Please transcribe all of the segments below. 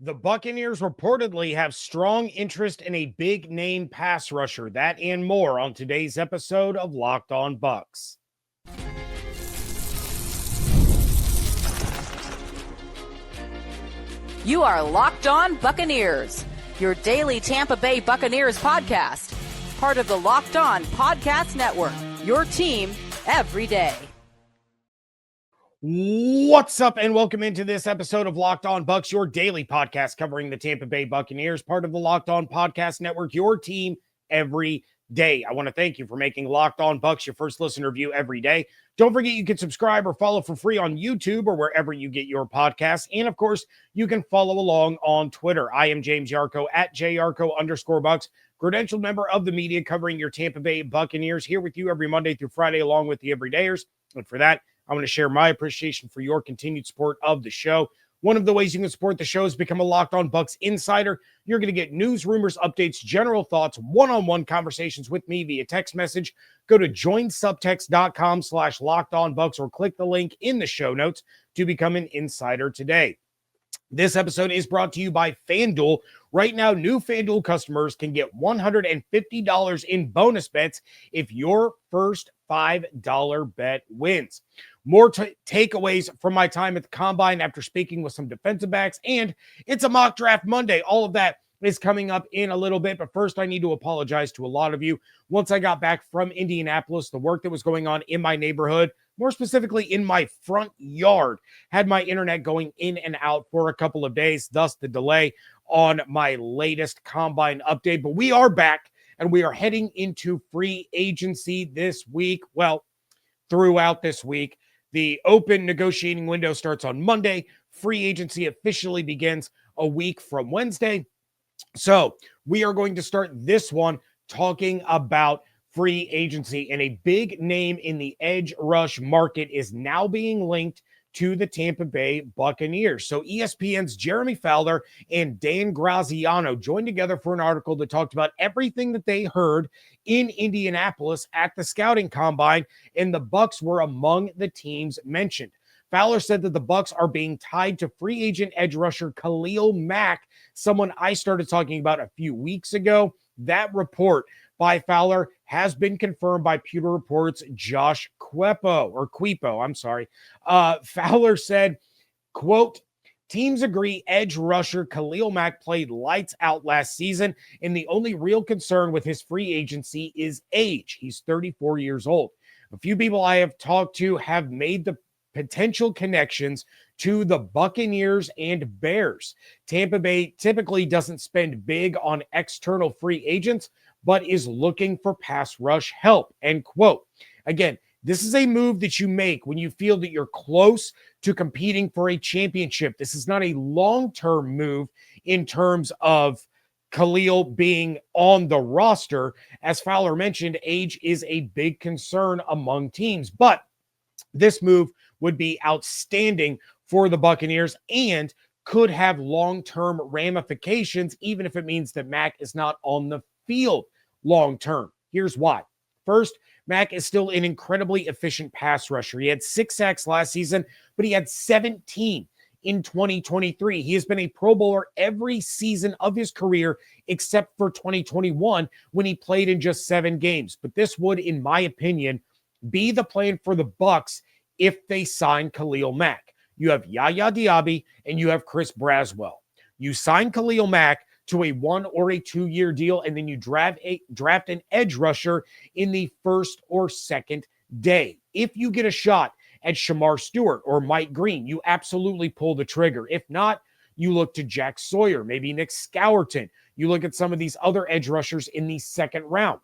The Buccaneers reportedly have strong interest in a big-name pass rusher. That and more on today's episode of Locked On Bucs. You are Locked On Buccaneers, your daily Tampa Bay Buccaneers podcast. Part of the Locked On Podcast Network, your team every day. What's up, and welcome into this episode of Locked On Bucs, your daily podcast covering the Tampa Bay Buccaneers, part of the Locked On Podcast Network, your team every day. I want to thank you for making Locked On Bucs your first listen review every day. Don't forget you can subscribe or follow for free on YouTube or wherever you get your podcasts. And of course, you can follow along on Twitter. I am James Yarcho at JYarcho_Bucs, credentialed member of the media covering your Tampa Bay Buccaneers, here with you every Monday through Friday along with the everydayers. And for that, I want to share my appreciation for your continued support of the show. One of the ways you can support the show is become a Locked On Bucs insider. You're going to get news, rumors, updates, general thoughts, one-on-one conversations with me via text message. Go to joinsubtext.com/LockedOnBucs or click the link in the show notes to become an insider today. This episode is brought to you by FanDuel. Right now, new FanDuel customers can get $150 in bonus bets if your first $5 bet wins. More takeaways from my time at the Combine after speaking with some defensive backs, and it's a Mock Draft Monday. All of that is coming up in a little bit, but first I need to apologize to a lot of you. Once I got back from Indianapolis, the work that was going on in my neighborhood, more specifically in my front yard, had my internet going in and out for a couple of days, thus the delay on my latest Combine update. But we are back, and we are heading into free agency this week. Well, throughout this week. The open negotiating window starts on Monday. Free agency officially begins a week from Wednesday. So we are going to start this one talking about free agency, and a big name in the edge rush market is now being linked to the Tampa Bay Buccaneers. So ESPN's Jeremy Fowler and Dan Graziano joined together for an article that talked about everything that they heard in Indianapolis at the scouting combine, and the Bucs were among the teams mentioned. Fowler said that the Bucs are being tied to free agent edge rusher Khalil Mack, someone I started talking about a few weeks ago. That report by Fowler has been confirmed by Pewter Report's Josh Quepo. Fowler said, quote, "Teams agree edge rusher Khalil Mack played lights out last season, and the only real concern with his free agency is age. He's 34 years old. A few people I have talked to have made the potential connections to the Buccaneers and Bears. Tampa Bay typically doesn't spend big on external free agents, but is looking for pass rush help," end quote. Again, this is a move that you make when you feel that you're close to competing for a championship. This is not a long-term move in terms of Khalil being on the roster. As Fowler mentioned, age is a big concern among teams, but this move would be outstanding for the Buccaneers and could have long-term ramifications, even if it means that Mack is not on the field long-term. Here's why. First, Mack is still an incredibly efficient pass rusher. He had 6 sacks last season, but he had 17 in 2023. He has been a Pro Bowler every season of his career except for 2021 when he played in just 7 games. But this would, in my opinion, be the plan for the Bucs if they sign Khalil Mack. You have Yaya Diaby and you have Chris Braswell. You sign Khalil Mack to a 1 or a 2-year deal, and then you draft an edge rusher in the first or second day. If you get a shot at Shamar Stewart or Mike Green, you absolutely pull the trigger. If not, you look to Jack Sawyer, maybe Nick Scourton. You look at some of these other edge rushers in the second round.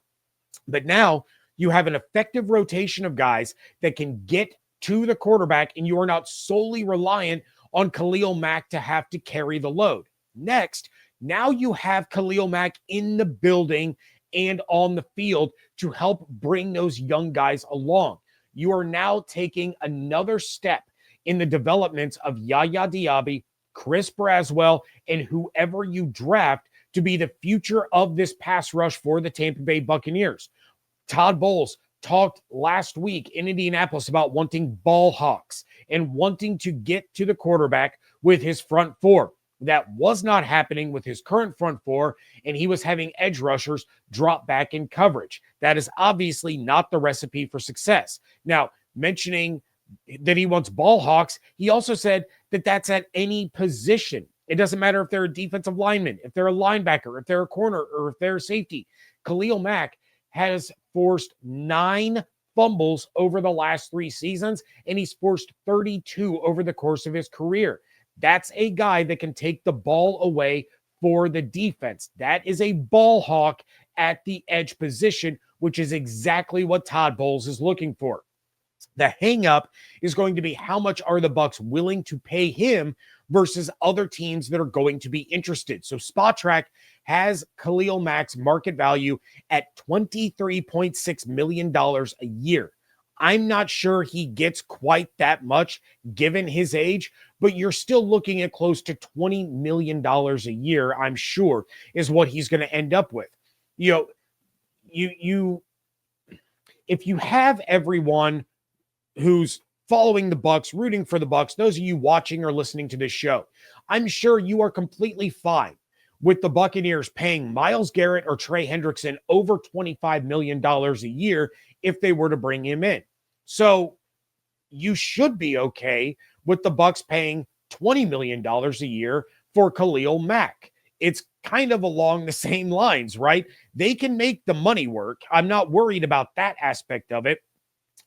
But now you have an effective rotation of guys that can get to the quarterback, and you are not solely reliant on Khalil Mack to have to carry the load. Next, now you have Khalil Mack in the building and on the field to help bring those young guys along. You are now taking another step in the development of Yaya Diaby, Chris Braswell, and whoever you draft to be the future of this pass rush for the Tampa Bay Buccaneers. Todd Bowles talked last week in Indianapolis about wanting ball hawks and wanting to get to the quarterback with his front four. That was not happening with his current front four, and he was having edge rushers drop back in coverage. That is obviously not the recipe for success. Now, mentioning that he wants ball hawks, he also said that that's at any position. It doesn't matter if they're a defensive lineman, if they're a linebacker, if they're a corner, or if they're a safety. Khalil Mack has forced 9 fumbles over the last 3 seasons, and he's forced 32 over the course of his career. That's a guy that can take the ball away for the defense. That is a ball hawk at the edge position, which is exactly what Todd Bowles is looking for. The hang-up is going to be how much are the Bucs willing to pay him versus other teams that are going to be interested. So SpotTrack has Khalil Mack's market value at $23.6 million a year. I'm not sure he gets quite that much given his age, but you're still looking at close to $20 million a year, I'm sure, is what he's going to end up with. You know, if you have everyone who's following the Bucs, rooting for the Bucs, those of you watching or listening to this show, I'm sure you are completely fine with the Buccaneers paying Myles Garrett or Trey Hendrickson over $25 million a year if they were to bring him in. So you should be okay with the Bucs paying $20 million a year for Khalil Mack. It's kind of along the same lines, right? They can make the money work. I'm not worried about that aspect of it.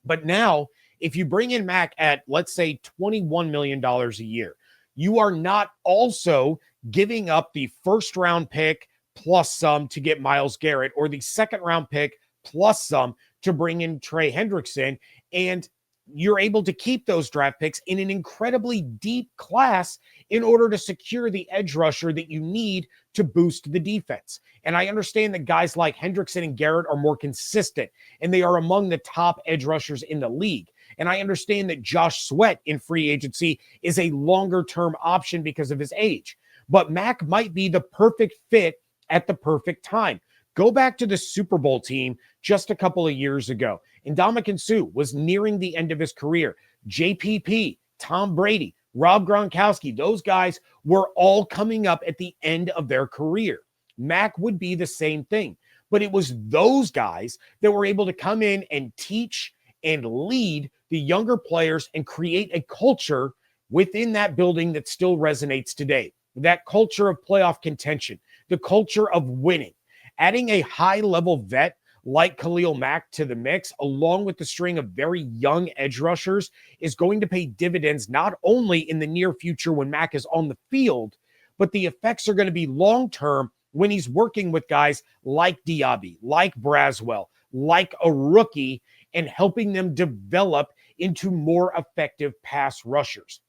But now, if you bring in Mack at, let's say, $21 million a year, you are not also giving up the first-round pick plus some to get Myles Garrett, or the second-round pick plus some to bring in Trey Hendrickson, and you're able to keep those draft picks in an incredibly deep class in order to secure the edge rusher that you need to boost the defense. And I understand that guys like Hendrickson and Garrett are more consistent, and they are among the top edge rushers in the league. And I understand that Josh Sweat in free agency is a longer-term option because of his age. But Mack might be the perfect fit at the perfect time. Go back to the Super Bowl team just a couple of years ago. Ndamukong Suh was nearing the end of his career. JPP, Tom Brady, Rob Gronkowski, those guys were all coming up at the end of their career. Mack would be the same thing. But it was those guys that were able to come in and teach and lead the younger players and create a culture within that building that still resonates today. That culture of playoff contention, the culture of winning. Adding a high-level vet like Khalil Mack to the mix, along with the string of very young edge rushers, is going to pay dividends not only in the near future when Mack is on the field, but the effects are going to be long-term when he's working with guys like Diaby, like Braswell, like a rookie, and helping them develop into more effective pass rushers.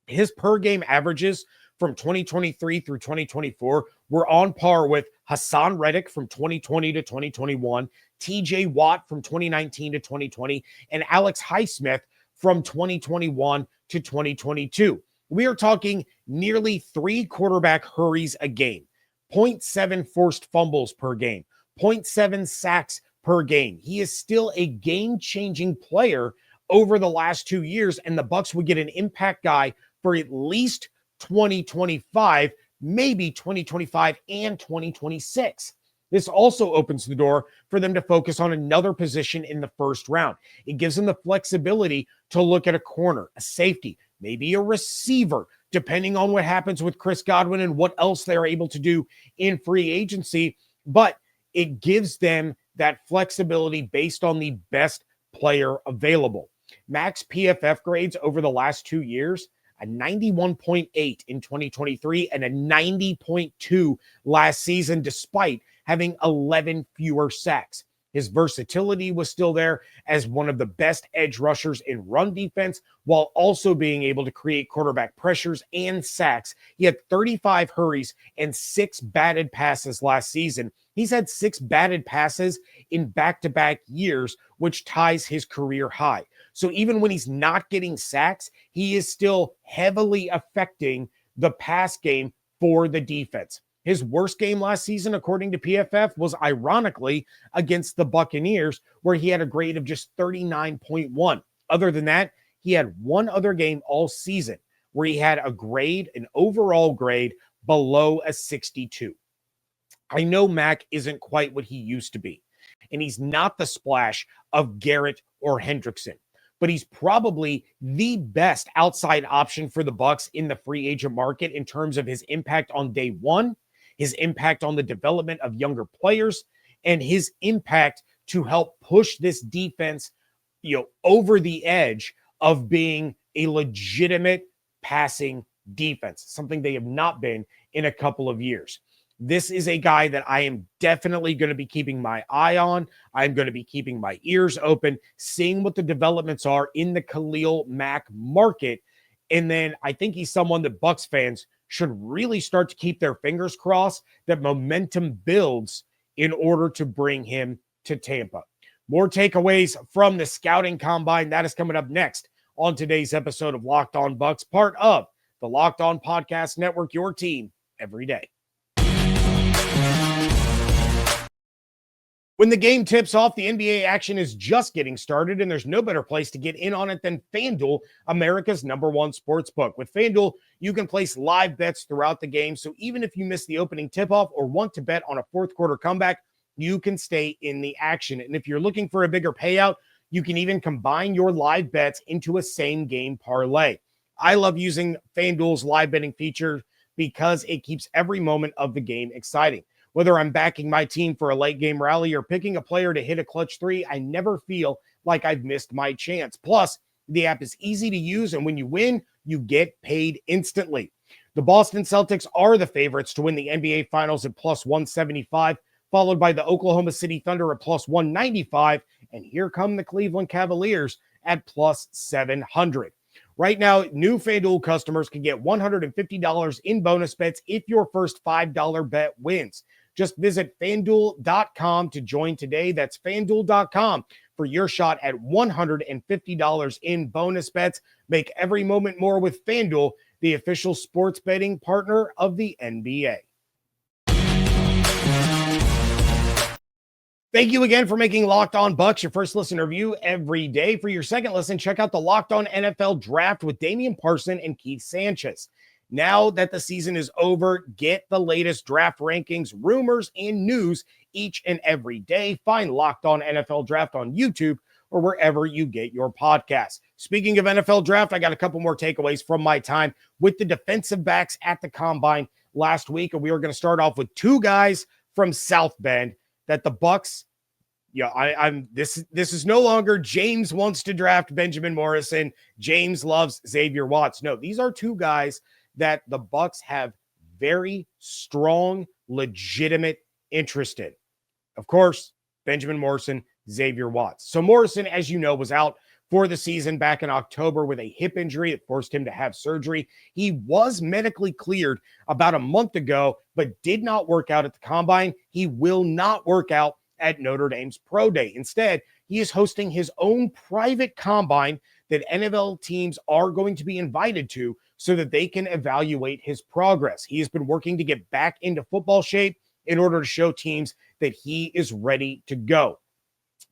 His per-game averages from 2023 through 2024 were on par with Hassan Reddick from 2020 to 2021, TJ Watt from 2019 to 2020, and Alex Highsmith from 2021 to 2022. We are talking nearly 3 quarterback hurries a game, 0.7 forced fumbles per game, 0.7 sacks per game. He is still a game-changing player over the last 2 years, and the Bucs would get an impact guy for at least 2025, maybe 2025 and 2026. This also opens the door for them to focus on another position in the first round. It gives them the flexibility to look at a corner, a safety, maybe a receiver, depending on what happens with Chris Godwin and what else they're able to do in free agency. But it gives them that flexibility based on the best player available. Max PFF grades over the last 2 years, a 91.8 in 2023 and a 90.2 last season, despite having 11 fewer sacks. His versatility was still there as one of the best edge rushers in run defense, while also being able to create quarterback pressures and sacks. He had 35 hurries and 6 batted passes last season. He's had 6 batted passes in back-to-back years, which ties his career high. So even when he's not getting sacks, he is still heavily affecting the pass game for the defense. His worst game last season, according to PFF, was ironically against the Buccaneers, where he had a grade of just 39.1. Other than that, he had one other game all season where he had an overall grade below a 62. I know Mack isn't quite what he used to be, and he's not the splash of Garrett or Hendrickson, but he's probably the best outside option for the Bucs in the free agent market in terms of his impact on day one, his impact on the development of younger players, and his impact to help push this defense, over the edge of being a legitimate passing defense, something they have not been in a couple of years. This is a guy that I am definitely going to be keeping my eye on. I'm going to be keeping my ears open, seeing what the developments are in the Khalil Mack market. And then I think he's someone that Bucs fans should really start to keep their fingers crossed that momentum builds in order to bring him to Tampa. More takeaways from the scouting combine. That is coming up next on today's episode of Locked On Bucs, part of the Locked On Podcast Network, your team every day. When the game tips off, the NBA action is just getting started, and there's no better place to get in on it than FanDuel, America's #1 sports book. With FanDuel, you can place live bets throughout the game, so even if you miss the opening tip-off or want to bet on a fourth quarter comeback, you can stay in the action. And if you're looking for a bigger payout, you can even combine your live bets into a same-game parlay. I love using FanDuel's live betting feature because it keeps every moment of the game exciting. Whether I'm backing my team for a late game rally or picking a player to hit a clutch three, I never feel like I've missed my chance. Plus, the app is easy to use, and when you win, you get paid instantly. The Boston Celtics are the favorites to win the NBA Finals at plus 175, followed by the Oklahoma City Thunder at plus 195, and here come the Cleveland Cavaliers at plus 700. Right now, new FanDuel customers can get $150 in bonus bets if your first $5 bet wins. Just visit FanDuel.com to join today. That's FanDuel.com for your shot at $150 in bonus bets. Make every moment more with FanDuel, the official sports betting partner of the NBA. Thank you again for making Locked On Bucs your first listen review every day. For your second listen, check out the Locked On NFL Draft with Damian Parson and Keith Sanchez. Now that the season is over, get the latest draft rankings, rumors, and news each and every day. Find Locked On NFL Draft on YouTube or wherever you get your podcasts. Speaking of NFL Draft, I got a couple more takeaways from my time with the defensive backs at the Combine last week, and we are going to start off with two guys from South Bend that the Bucs, this is no longer James wants to draft Benjamin Morrison, James loves Xavier Watts. No, these are two guys that the Bucs have very strong, legitimate interest in. Of course, Benjamin Morrison, Xavier Watts. So Morrison, as you know, was out for the season back in October with a hip injury that forced him to have surgery. He was medically cleared about a month ago, but did not work out at the Combine. He will not work out at Notre Dame's Pro Day. Instead, he is hosting his own private Combine that NFL teams are going to be invited to so that they can evaluate his progress. He has been working to get back into football shape in order to show teams that he is ready to go.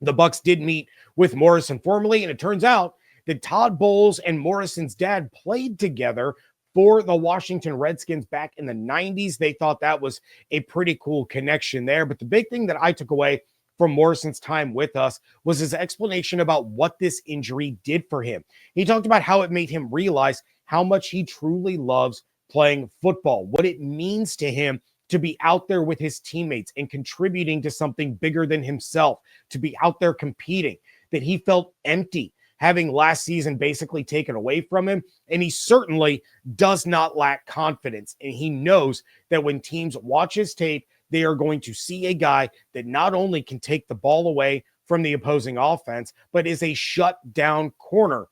The Bucs did meet with Morrison formally, and it turns out that Todd Bowles and Morrison's dad played together for the Washington Redskins back in the 90s. They thought that was a pretty cool connection there. But the big thing that I took away from Morrison's time with us was his explanation about what this injury did for him. He talked about how it made him realize how much he truly loves playing football, what it means to him to be out there with his teammates and contributing to something bigger than himself, to be out there competing, that he felt empty having last season basically taken away from him. And he certainly does not lack confidence. And he knows that when teams watch his tape, they are going to see a guy that not only can take the ball away from the opposing offense, but is a shutdown corner.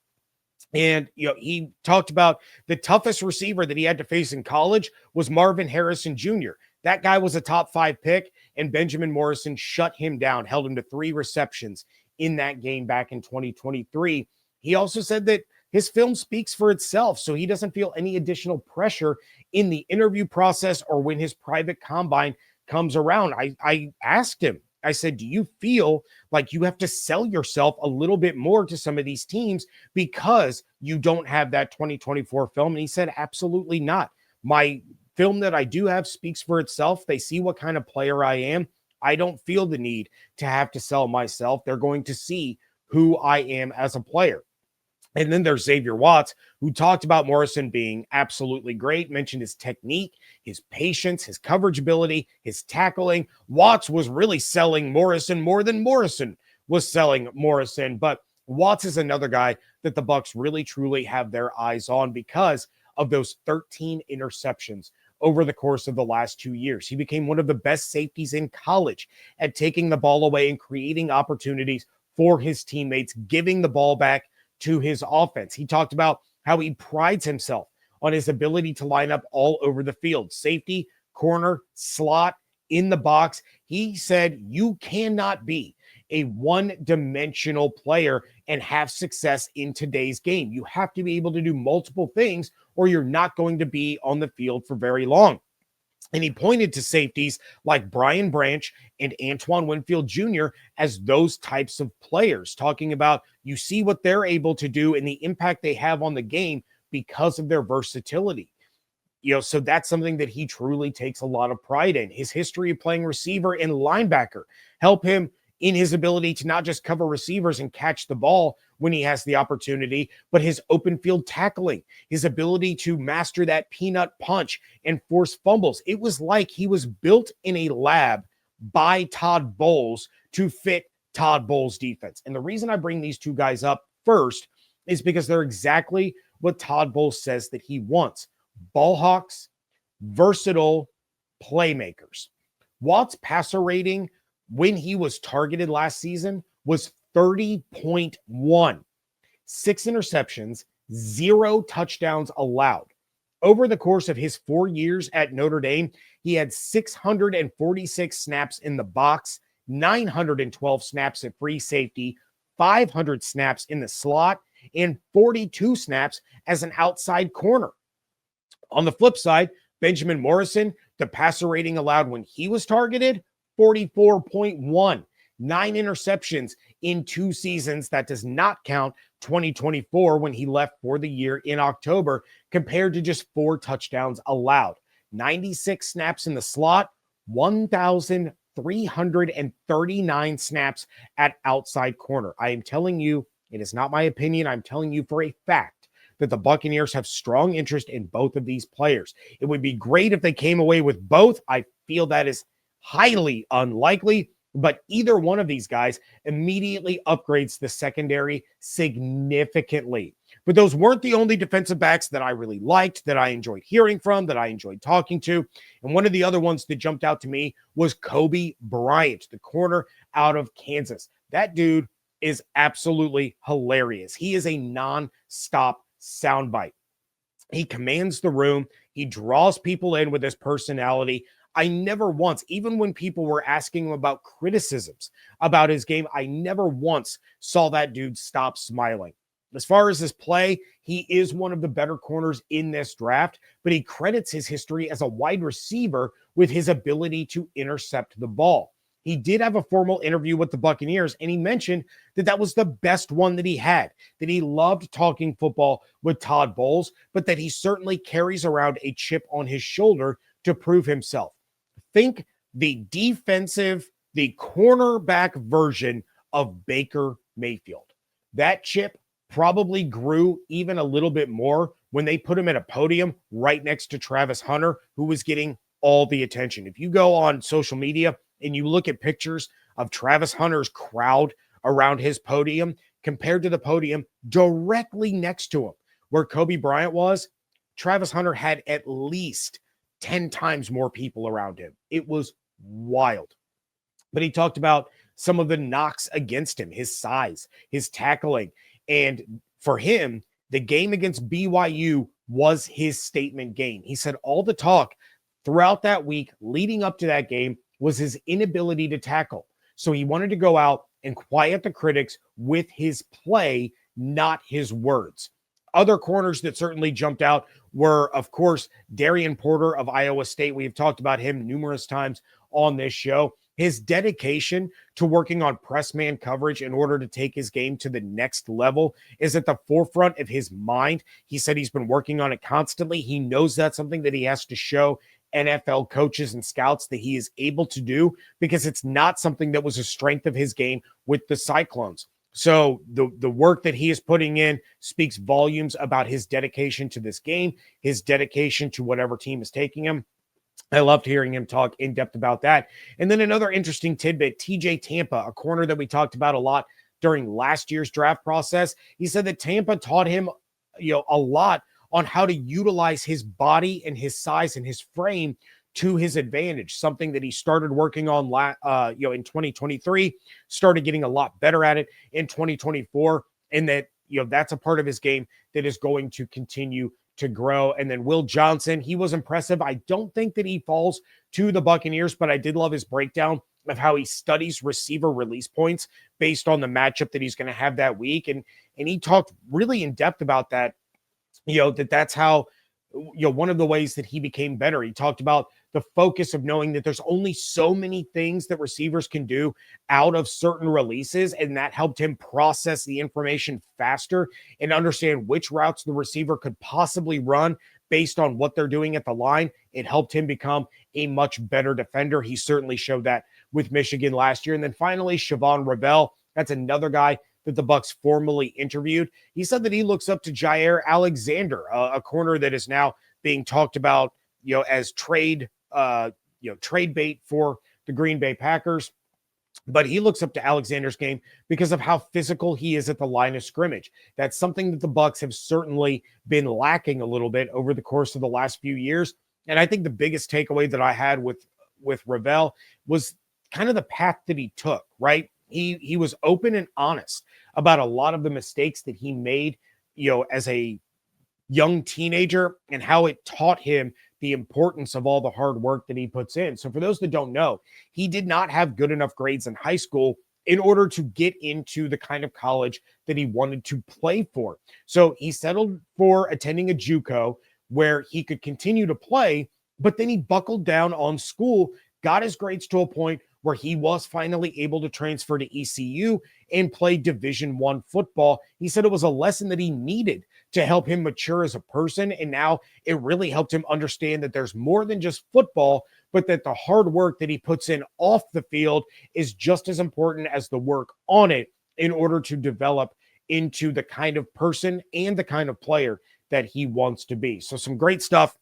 And, he talked about the toughest receiver that he had to face in college was Marvin Harrison Jr. That guy was a top 5 pick, and Benjamin Morrison shut him down, held him to 3 receptions in that game back in 2023. He also said that his film speaks for itself, so he doesn't feel any additional pressure in the interview process or when his private combine comes around. I asked him I said, do you feel like you have to sell yourself a little bit more to some of these teams because you don't have that 2024 film? And he said, absolutely not. My film that I do have speaks for itself. They see what kind of player I am. I don't feel the need to have to sell myself. They're going to see who I am as a player. And then there's Xavier Watts, who talked about Morrison being absolutely great, mentioned his technique, his patience, his coverage ability, his tackling. Watts was really selling Morrison more than Morrison was selling Morrison. But Watts is another guy that the Bucs really, truly have their eyes on because of those 13 interceptions over the course of the last 2 years. He became one of the best safeties in college at taking the ball away and creating opportunities for his teammates, giving the ball back to his offense. He talked about how he prides himself on his ability to line up all over the field, safety, corner, slot, in the box. He said you cannot be a one-dimensional player and have success in today's game. You have to be able to do multiple things or you're not going to be on the field for very long. And he pointed to safeties like Brian Branch and Antoine Winfield Jr. as those types of players, talking about you see what they're able to do and the impact they have on the game because of their versatility. So that's something that he truly takes a lot of pride in. His history of playing receiver and linebacker help him in his ability to not just cover receivers and catch the ball when he has the opportunity, but his open field tackling, his ability to master that peanut punch and force fumbles. It was like he was built in a lab by Todd Bowles to fit Todd Bowles' defense. And the reason I bring these two guys up first is because they're exactly what Todd Bowles says that he wants. Ball hawks, versatile playmakers. Watt's passer rating when he was targeted last season was 30.1. 6 interceptions, 0 touchdowns allowed. Over the course of his 4 years at Notre Dame, he had 646 snaps in the box, 912 snaps at free safety, 500 snaps in the slot, and 42 snaps as an outside corner. On the flip side, Benjamin Morrison, the passer rating allowed when he was targeted, 44.1, 9 interceptions in 2 seasons. That does not count 2024 when he left for the year in October, compared to just 4 touchdowns allowed. 96 snaps in the slot, 1,339 snaps at outside corner. I am telling you, it is not my opinion. I'm telling you for a fact that the Buccaneers have strong interest in both of these players. It would be great if they came away with both. I feel that is highly unlikely, but either one of these guys immediately upgrades the secondary significantly. But those weren't the only defensive backs that I really liked, that I enjoyed hearing from, that I enjoyed talking to. And one of the other ones that jumped out to me was Coby Bryant, the corner out of Kansas. That dude is absolutely hilarious. He is a non-stop soundbite. He commands the room. He draws people in with his personality. I never once, even when people were asking him about criticisms about his game, I never once saw that dude stop smiling. As far as his play, he is one of the better corners in this draft, but he credits his history as a wide receiver with his ability to intercept the ball. He did have a formal interview with the Buccaneers, and he mentioned that that was the best one that he had, that he loved talking football with Todd Bowles, but that he certainly carries around a chip on his shoulder to prove himself. Think the cornerback version of Baker Mayfield. That chip probably grew even a little bit more when they put him at a podium right next to Travis Hunter, who was getting all the attention. If you go on social media and you look at pictures of Travis Hunter's crowd around his podium compared to the podium directly next to him, where Coby Bryant was, Travis Hunter had at least 10 times more people around him. It was wild. But he talked about some of the knocks against him, his size, his tackling. And for him, the game against BYU was his statement game. He said all the talk throughout that week leading up to that game was his inability to tackle. So he wanted to go out and quiet the critics with his play, not his words. Other corners that certainly jumped out were, of course, Darian Porter of Iowa State. We've talked about him numerous times on this show. his dedication to working on press man coverage in order to take his game to the next level is at the forefront of his mind. He said he's been working on it constantly. He knows that's something that he has to show NFL coaches and scouts that he is able to do, because it's not something that was a strength of his game with the Cyclones. So the work that he is putting in speaks volumes about his dedication to this game, his dedication to whatever team is taking him. I loved hearing him talk in depth about that. And then another interesting tidbit, TJ Tampa, a corner that we talked about a lot during last year's draft process. He said that Tampa taught him, a lot on how to utilize his body and his size and his frame to his advantage, something that he started working on in 2023, started getting a lot better at it in 2024, and that that's a part of his game that is going to continue to grow. And then Will Johnson, he was impressive. I don't think that he falls to the Buccaneers, but I did love his breakdown of how he studies receiver release points based on the matchup that he's going to have that week, and he talked really in depth about that. That's how, one of the ways that he became better. He talked about the focus of knowing that there's only so many things that receivers can do out of certain releases, and that helped him process the information faster and understand which routes the receiver could possibly run based on what they're doing at the line. It helped him become a much better defender. He certainly showed that with Michigan last year. And then finally, Siobhan Ravel, that's another guy that the Bucs formally interviewed. He said that he looks up to Jair Alexander, a corner that is now being talked about, as trade bait for the Green Bay Packers. But he looks up to Alexander's game because of how physical he is at the line of scrimmage. That's something that the Bucs have certainly been lacking a little bit over the course of the last few years. And I think the biggest takeaway that I had with Ravel was kind of the path that he took, right? He was open and honest about a lot of the mistakes that he made, as a young teenager, and how it taught him the importance of all the hard work that he puts in. So for those that don't know, he did not have good enough grades in high school in order to get into the kind of college that he wanted to play for. So he settled for attending a JUCO where he could continue to play, but then he buckled down on school, got his grades to a point where he was finally able to transfer to ECU and play Division I football. He said it was a lesson that he needed to help him mature as a person. And now it really helped him understand that there's more than just football, but that the hard work that he puts in off the field is just as important as the work on it in order to develop into the kind of person and the kind of player that he wants to be. So some great stuff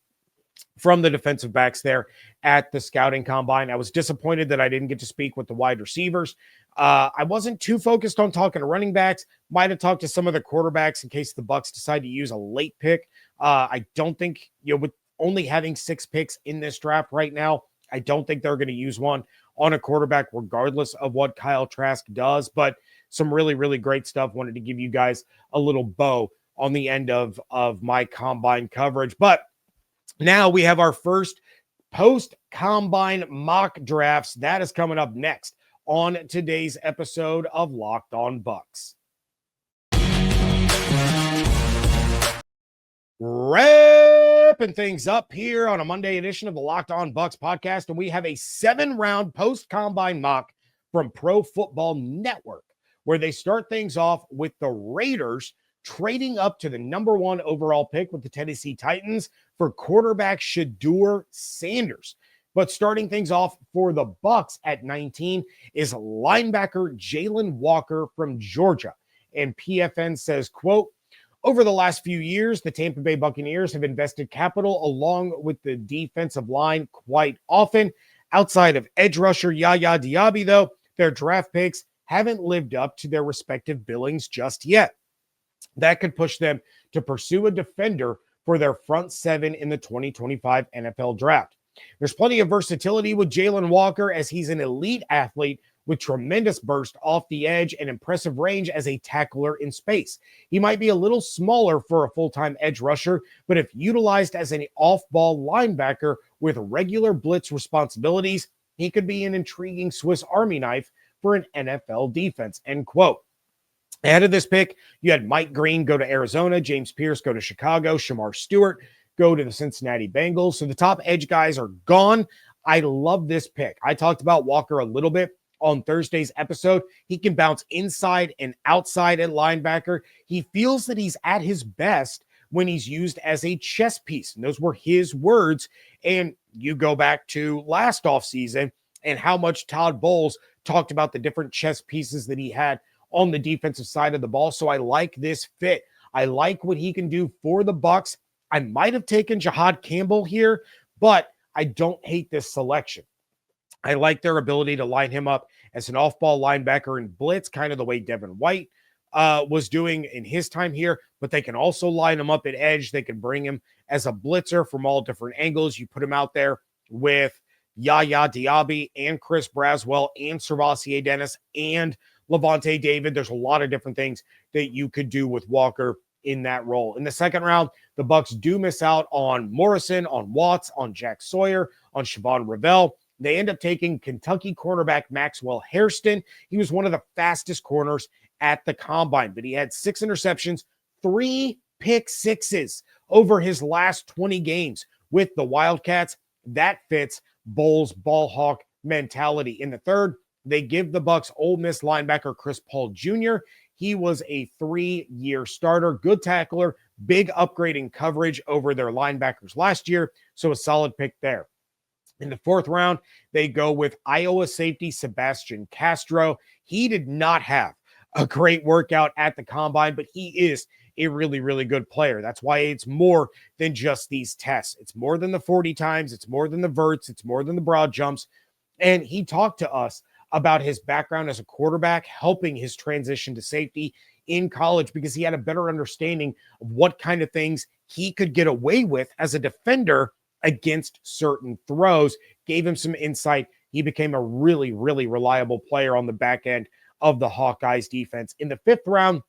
from the defensive backs there at the scouting combine. I was disappointed that I didn't get to speak with the wide receivers. I wasn't too focused on talking to running backs. Might have talked to some of the quarterbacks in case the Bucs decide to use a late pick. I don't think, with only having 6 picks in this draft right now, I don't think they're going to use one on a quarterback regardless of what Kyle Trask does. But some really, really great stuff. Wanted to give you guys a little bow on the end of my combine coverage. But now we have our first post-combine mock drafts. That is coming up next on today's episode of Locked On Bucs. Wrapping things up here on a Monday edition of the Locked On Bucs podcast, and we have a 7-round post-combine mock from Pro Football Network, where they start things off with the Raiders trading up to the number 1 overall pick with the Tennessee Titans for quarterback Shedeur Sanders. But starting things off for the Bucs at 19 is linebacker Jalen Walker from Georgia. And PFN says, quote, over the last few years, the Tampa Bay Buccaneers have invested capital along with the defensive line quite often. Outside of edge rusher Yaya Diaby, though, their draft picks haven't lived up to their respective billings just yet. That could push them to pursue a defender for their front 7 in the 2025 NFL draft. There's plenty of versatility with Jalen Walker, as he's an elite athlete with tremendous burst off the edge and impressive range as a tackler in space. He might be a little smaller for a full-time edge rusher, but if utilized as an off-ball linebacker with regular blitz responsibilities, he could be an intriguing Swiss Army knife for an NFL defense, end quote. Ahead of this pick, you had Mike Green go to Arizona, James Pierce go to Chicago, Shamar Stewart go to the Cincinnati Bengals. So the top edge guys are gone. I love this pick. I talked about Walker a little bit on Thursday's episode. He can bounce inside and outside at linebacker. He feels that he's at his best when he's used as a chess piece. And those were his words. And you go back to last offseason and how much Todd Bowles talked about the different chess pieces that he had on the defensive side of the ball. So I like this fit. I like what he can do for the Bucs. I might have taken Jihad Campbell here, but I don't hate this selection. I like their ability to line him up as an off-ball linebacker and blitz, kind of the way Devin White was doing in his time here, but they can also line him up at edge. They can bring him as a blitzer from all different angles. You put him out there with Yaya Diaby and Chris Braswell and Servassier Dennis and Levante David. There's a lot of different things that you could do with Walker in that role. In the second round, the Bucs do miss out on Morrison, on Watts, on Jack Sawyer, on Siobhan Revell. They end up taking Kentucky cornerback Maxwell Hairston. He was one of the fastest corners at the combine, but he had 6 interceptions, 3 pick sixes over his last 20 games with the Wildcats. That fits Bowles' ball hawk mentality. In the third, they give the Bucs Ole Miss linebacker Chris Paul Jr. He was a 3-year starter, good tackler, big upgrade in coverage over their linebackers last year, so a solid pick there. In the fourth round, they go with Iowa safety Sebastian Castro. He did not have a great workout at the combine, but he is a really, really good player. That's why it's more than just these tests. It's more than the 40 times. It's more than the verts. It's more than the broad jumps. And he talked to us about his background as a quarterback, helping his transition to safety in college because he had a better understanding of what kind of things he could get away with as a defender against certain throws, gave him some insight. He became a really, really reliable player on the back end of the Hawkeyes defense. In the fifth round,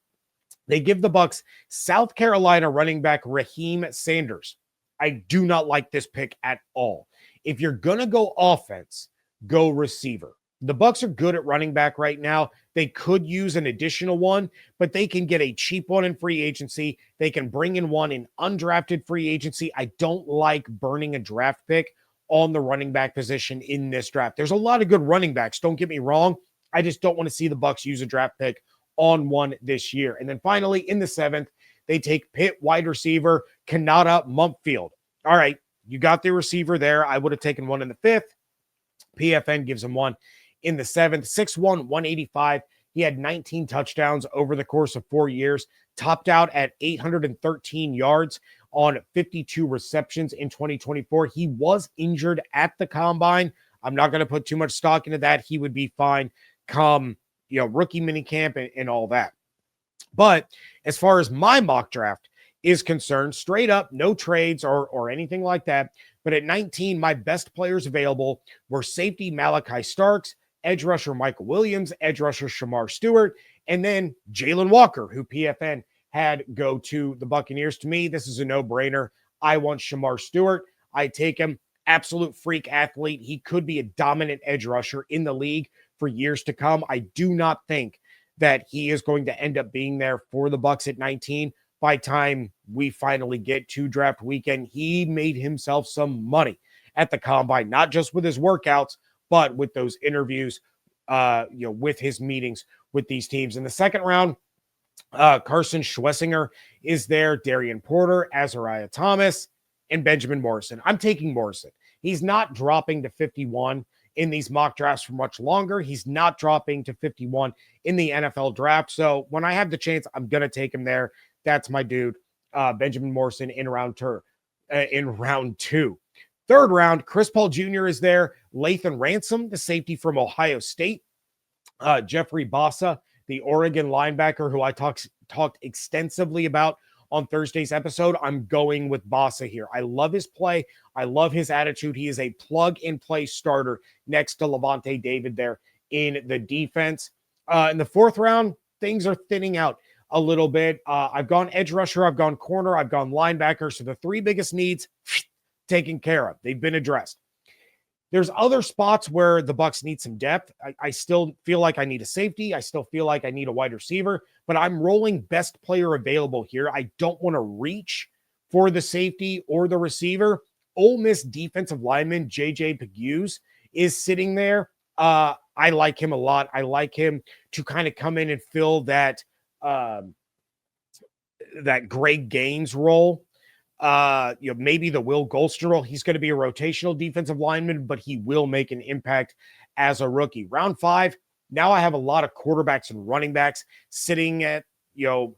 they give the Bucs South Carolina running back Raheem Sanders. I do not like this pick at all. If you're going to go offense, go receiver. The Bucs are good at running back right now. They could use an additional one, but they can get a cheap one in free agency. They can bring in one in undrafted free agency. I don't like burning a draft pick on the running back position in this draft. There's a lot of good running backs. Don't get me wrong. I just don't want to see the Bucs use a draft pick on one this year. And then finally, in the seventh, they take Pitt wide receiver Kanata Mumpfield. All right, you got the receiver there. I would have taken one in the fifth. PFN gives him one in the seventh. 6'1", 185. He had 19 touchdowns over the course of 4 years, topped out at 813 yards on 52 receptions in 2024. He was injured at the combine. I'm not going to put too much stock into that. He would be fine come, rookie minicamp and all that. But as far as my mock draft is concerned, straight up, no trades or anything like that. But at 19, my best players available were safety Malachi Starks, edge rusher Michael Williams, edge rusher Shamar Stewart, and then Jalen Walker, who PFN had go to the Buccaneers. To me, this is a no-brainer. I want Shamar Stewart. I take him. Absolute freak athlete. He could be a dominant edge rusher in the league for years to come. I do not think that he is going to end up being there for the Bucs at 19. By time we finally get to draft weekend, he made himself some money at the combine, not just with his workouts, but with those interviews, with his meetings with these teams. In the second round, Carson Schwessinger is there, Darian Porter, Azariah Thomas, and Benjamin Morrison. I'm taking Morrison. He's not dropping to 51 in these mock drafts for much longer. He's not dropping to 51 in the NFL draft. So when I have the chance, I'm going to take him there. That's my dude, Benjamin Morrison in round two. Third round, Chris Paul Jr. is there. Lathan Ransom, the safety from Ohio State. Jeffrey Bassa, the Oregon linebacker who I talked extensively about on Thursday's episode. I'm going with Bassa here. I love his play. I love his attitude. He is a plug-and-play starter next to Levante David there in the defense. In the fourth round, things are thinning out a little bit. I've gone edge rusher, I've gone corner, I've gone linebacker. So the three biggest needs taken care of. They've been addressed. There's other spots where the Bucs need some depth. I still feel like I need a safety. I still feel like I need a wide receiver, but I'm rolling best player available here. I don't want to reach for the safety or the receiver Ole Miss defensive lineman J.J. Pegues is sitting there. I like him a lot. I like him to kind of come in and fill that Greg Gaines role. Maybe the Will Golster role. He's going to be a rotational defensive lineman, but he will make an impact as a rookie. Round 5, now I have a lot of quarterbacks and running backs sitting at,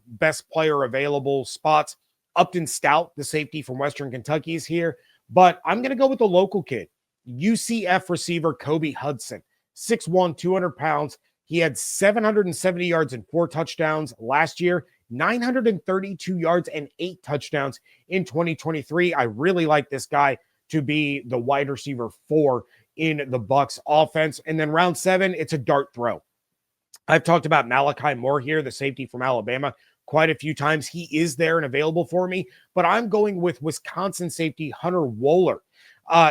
best player available spots. Upton Stout, the safety from Western Kentucky, is here, but I'm going to go with the local kid, UCF receiver Kobe Hudson, 6'1", 200 pounds. He had 770 yards and 4 touchdowns last year, 932 yards and 8 touchdowns in 2023. I really like this guy to be the wide receiver 4 in the Bucs offense. And then round 7, it's a dart throw. I've talked about Malachi Moore here, the safety from Alabama, quite a few times. He is there and available for me, but I'm going with Wisconsin safety Hunter Wohler.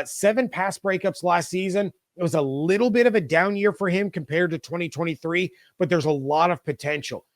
7 pass breakups last season. It was a little bit of a down year for him compared to 2023, but there's a lot of potential.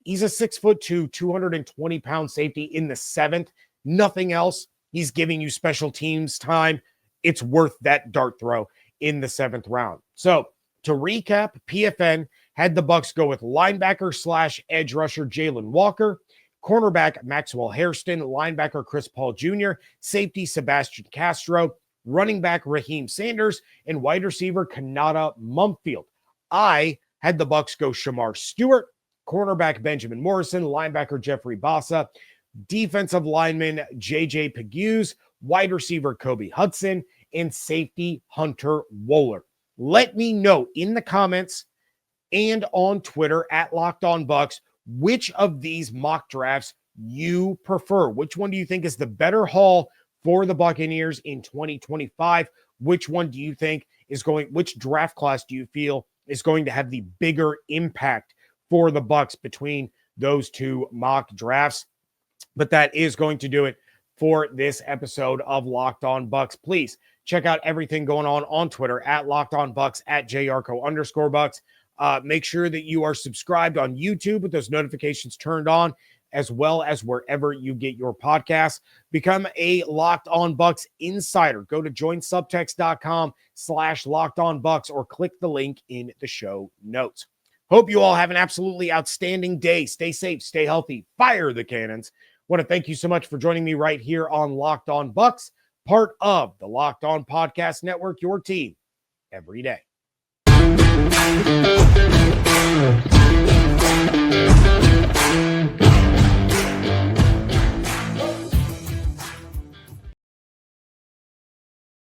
He's a 6'2", 220-pound safety in the 7th. Nothing else. He's giving you special teams time. It's worth that dart throw in the 7th round. So to recap, PFN had the Bucs go with linebacker / edge rusher Jalen Walker, cornerback Maxwell Hairston, linebacker Chris Paul Jr., safety Sebastian Castro, running back Raheem Sanders, and wide receiver Kanata Mumfield. I had the Bucs go Shamar Stewart, cornerback Benjamin Morrison, linebacker Jeffrey Bassa, defensive lineman J.J. Pegues, wide receiver Kobe Hudson, and safety Hunter Wohler. Let me know in the comments and on Twitter at Locked On Bucs which of these mock drafts you prefer. Which one do you think is the better haul for the Buccaneers in 2025? Which one do you think which draft class do you feel is going to have the bigger impact for the Bucs between those 2 mock drafts? But that is going to do it for this episode of Locked On Bucs. Please check out everything going on Twitter at Locked On Bucs, at @JYarcho_Bucs. Make sure that you are subscribed on YouTube with those notifications turned on, as well as wherever you get your podcasts. Become a Locked On Bucs insider. Go to joinsubtext.com/LockedOnBucs or click the link in the show notes. Hope you all have an absolutely outstanding day. Stay safe, stay healthy, fire the cannons. Want to thank you so much for joining me right here on Locked On Bucs, part of the Locked On Podcast Network, your team every day.